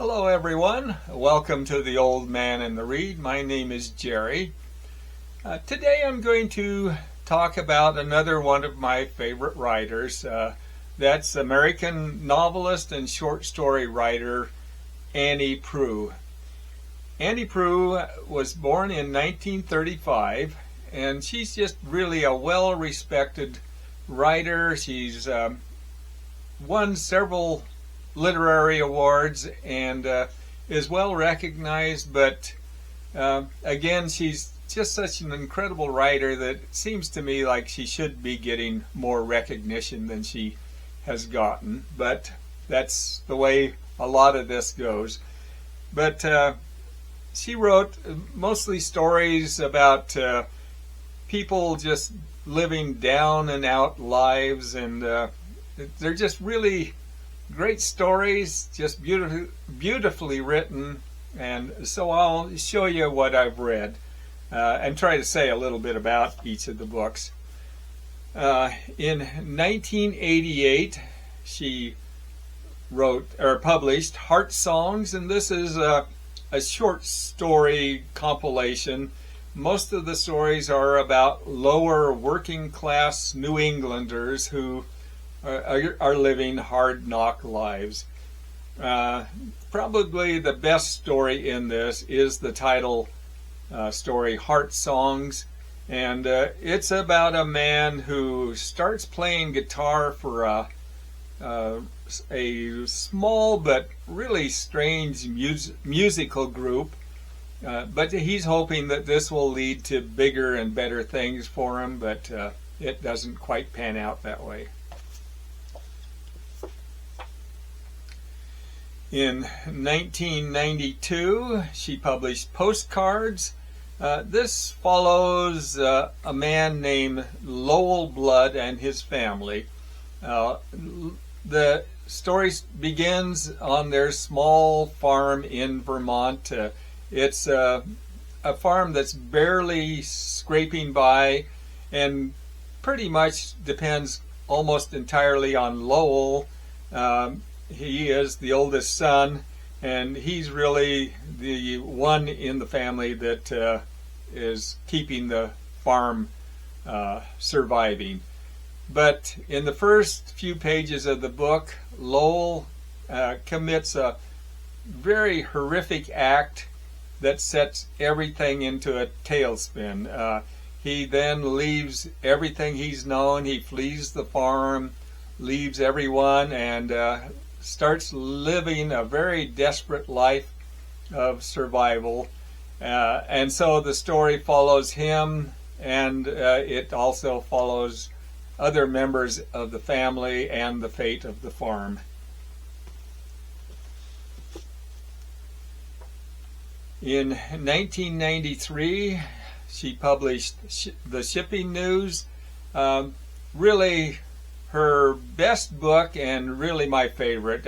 Hello everyone, welcome to The Old Man and the Reed. My name is Jerry. Today I'm going to talk about another one of my favorite writers. That's American novelist and short story writer Annie Proulx. Annie Proulx was born in 1935, and she's just really a well-respected writer. She's won several literary awards and is well recognized, but again, she's just such an incredible writer that it seems to me like she should be getting more recognition than she has gotten, but that's the way a lot of this goes. But she wrote mostly stories about people just living down and out lives, and they're just really great stories, just beautifully written. And so I'll show you what I've read and try to say a little bit about each of the books. In 1988, she wrote or published Heart Songs, and this is a short story compilation. Most of the stories are about lower working class New Englanders who are living hard knock lives. Probably the best story in this is the title story, Heart Songs, and it's about a man who starts playing guitar for a small but really strange musical group, but he's hoping that this will lead to bigger and better things for him, but it doesn't quite pan out that way. In 1992, she published Postcards. This follows a man named Lowell Blood and his family. The story begins on their small farm in Vermont. It's a farm that's barely scraping by and pretty much depends almost entirely on Lowell. He is the oldest son, and he's really the one in the family that is keeping the farm surviving. But in the first few pages of the book, Lowell commits a very horrific act that sets everything into a tailspin. He then leaves everything he's known. He flees the farm, leaves everyone, and starts living a very desperate life of survival. And so the story follows him, and it also follows other members of the family and the fate of the farm. In 1993, she published The Shipping News. Really her best book and really my favorite.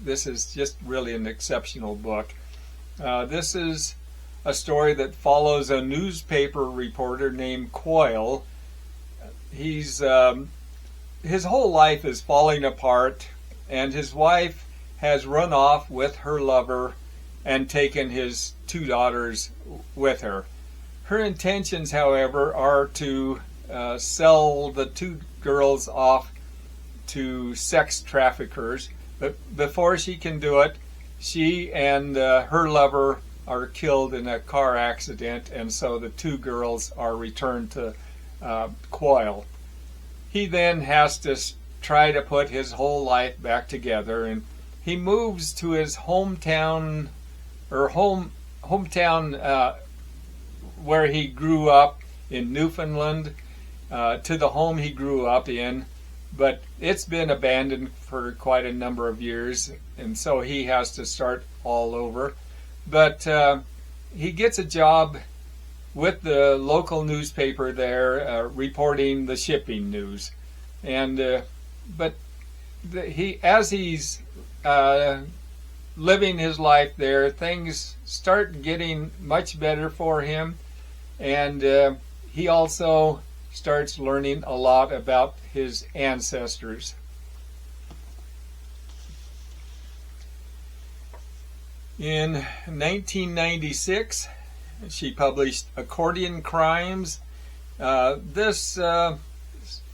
This is just really an exceptional book. This is a story that follows a newspaper reporter named Coyle. His whole life is falling apart, and his wife has run off with her lover and taken his two daughters with her. Her intentions, however, are to sell the two girls off to sex traffickers, but before she can do it, she and her lover are killed in a car accident, and so the two girls are returned to Coyle. He then has to try to put his whole life back together, and he moves to his hometown where he grew up in Newfoundland, to the home he grew up in, but it's been abandoned for quite a number of years, and so he has to start all over. But he gets a job with the local newspaper there, reporting the shipping news. And as he's living his life there, things start getting much better for him, and he also starts learning a lot about his ancestors. In 1996, she published Accordion Crimes. This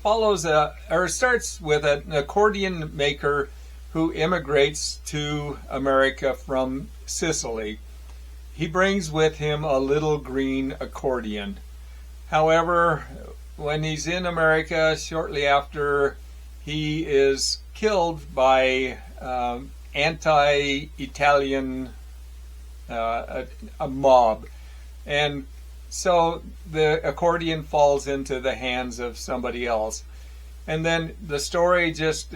follows or starts with an accordion maker who immigrates to America from Sicily. He brings with him a little green accordion. However, when he's in America, shortly after, he is killed by anti-Italian a mob, and so the accordion falls into the hands of somebody else. And then the story just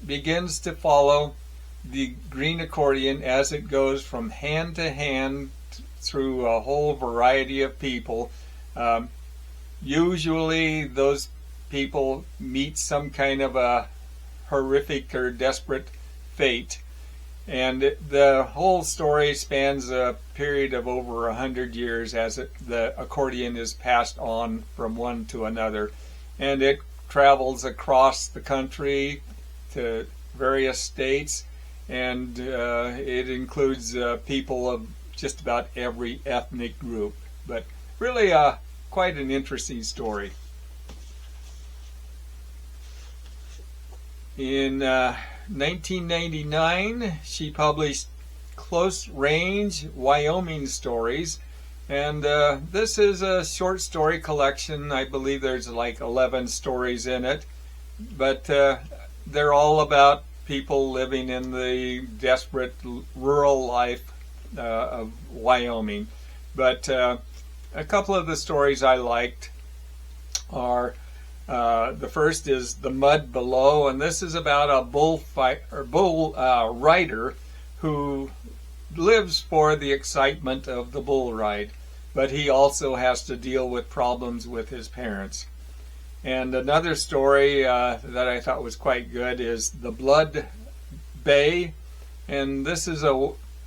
begins to follow the green accordion as it goes from hand to hand through a whole variety of people. Usually those people meet some kind of a horrific or desperate fate. And the whole story spans a period of over 100 years as the accordion is passed on from one to another. And it travels across the country to various states, and it includes people of just about every ethnic group. But really quite an interesting story. In 1999, she published Close Range Wyoming Stories, and this is a short story collection. I believe there's like 11 stories in it, but they're all about people living in the desperate rural life of Wyoming. But a couple of the stories I liked are the first is The Mud Below, and this is about a bull rider who lives for the excitement of the bull ride, but he also has to deal with problems with his parents. And another story that I thought was quite good is The Blood Bay, and this is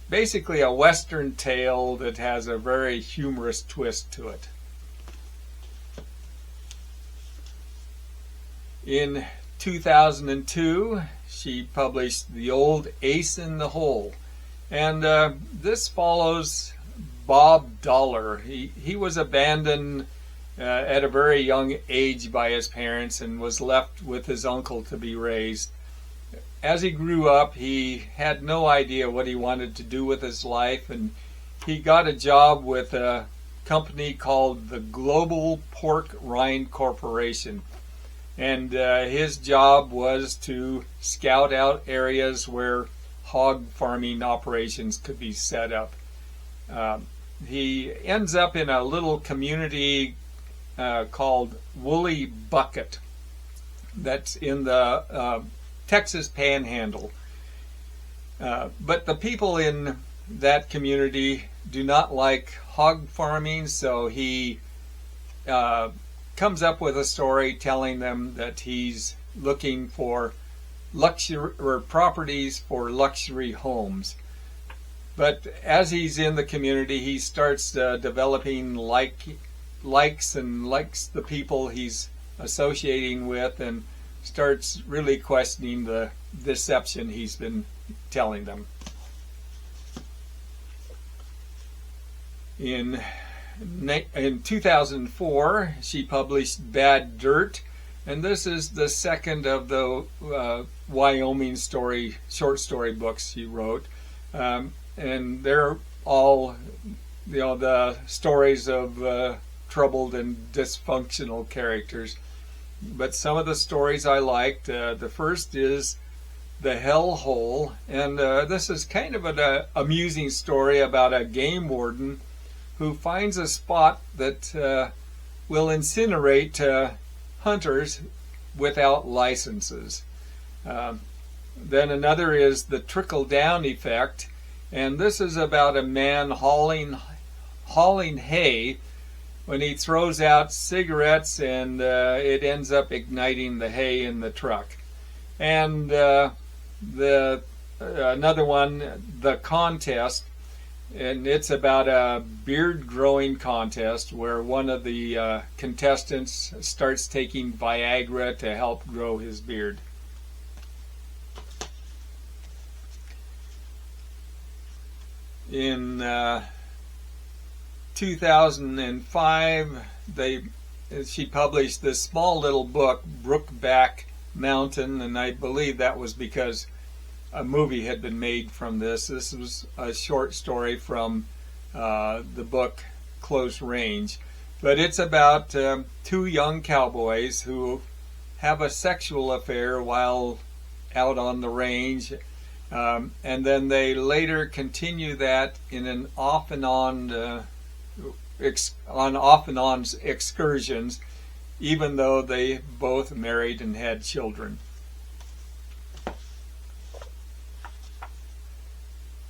basically a Western tale that has a very humorous twist to it. In 2002, she published The Old Ace in the Hole, and this follows Bob Dollar. He was abandoned at a very young age by his parents and was left with his uncle to be raised. As he grew up, he had no idea what he wanted to do with his life, and he got a job with a company called the Global Pork Rind Corporation. And his job was to scout out areas where hog farming operations could be set up. He ends up in a little community called Woolly Bucket that's in the Texas Panhandle. But the people in that community do not like hog farming, so he comes up with a story telling them that he's looking for luxury or properties for luxury homes. But as he's in the community, he starts developing likes the people he's associating with, and starts really questioning the deception he's been telling them. In 2004, she published Bad Dirt, and this is the second of the Wyoming short story books she wrote, and they're all, the stories of troubled and dysfunctional characters. But some of the stories I liked. The first is The Hell Hole, and this is kind of an amusing story about a game warden who finds a spot that will incinerate hunters without licenses. Then another is The Trickle Down Effect, and this is about a man hauling hay when he throws out cigarettes, and it ends up igniting the hay in the truck. And another one, The Contest, and it's about a beard growing contest where one of the contestants starts taking Viagra to help grow his beard. in 2005, she published this small little book, Brokeback Mountain, and I believe that was because a movie had been made from this. This was a short story from the book Close Range. But it's about two young cowboys who have a sexual affair while out on the range, and then they later continue that in an off and on excursions, even though they both married and had children.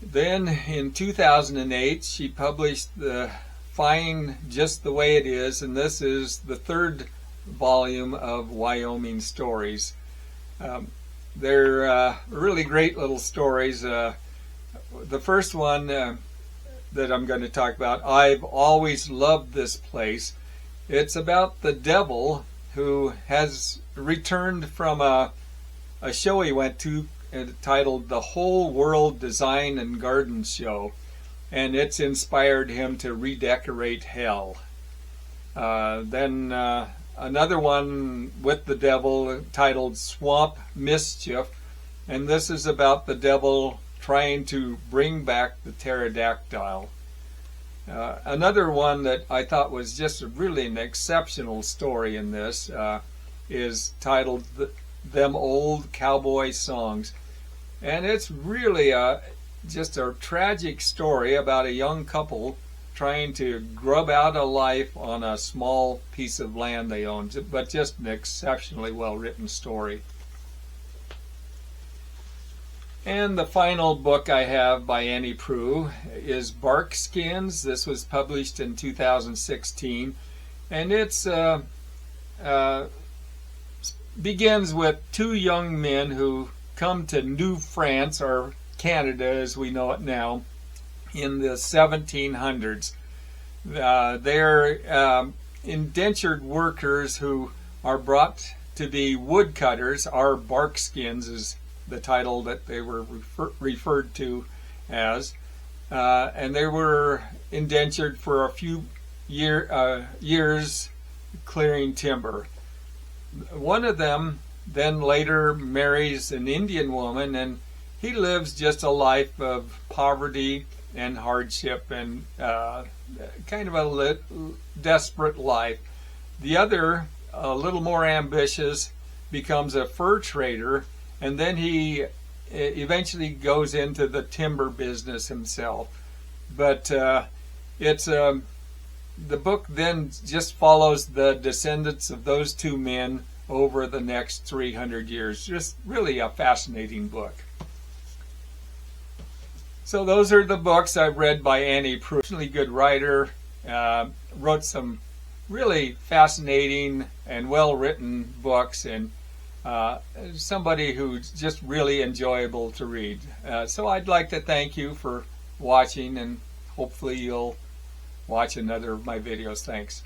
Then in 2008, she published the Fine Just the Way It Is, and this is the third volume of Wyoming stories. They're really great little stories. The first one that I'm going to talk about, I've Always Loved This Place. It's about the devil who has returned from a show he went to titled The Whole World Design and Garden Show, and it's inspired him to redecorate hell. Then another one with the devil titled Swamp Mischief, and this is about the devil trying to bring back the pterodactyl. Another one that I thought was just really an exceptional story in this is titled Them Old Cowboy Songs. And it's really just a tragic story about a young couple trying to grub out a life on a small piece of land they own, but just an exceptionally well-written story. And the final book I have by Annie Proulx is Barkskins. This was published in 2016, and it's begins with two young men who come to New France, or Canada as we know it now, in the 1700s. They're indentured workers who are brought to be woodcutters. Our Barkskins is the title that they were referred to as. And they were indentured for a few years clearing timber. One of them then later marries an Indian woman, and he lives just a life of poverty and hardship and kind of a desperate life. The other, a little more ambitious, becomes a fur trader, and then he eventually goes into the timber business himself. But it's the book then just follows the descendants of those two men over the next 300 years. Just really a fascinating book. So those are the books I've read by Annie Proulx. Really good writer, wrote some really fascinating and well-written books, and somebody who's just really enjoyable to read. So I'd like to thank you for watching, and hopefully you'll watch another of my videos. Thanks.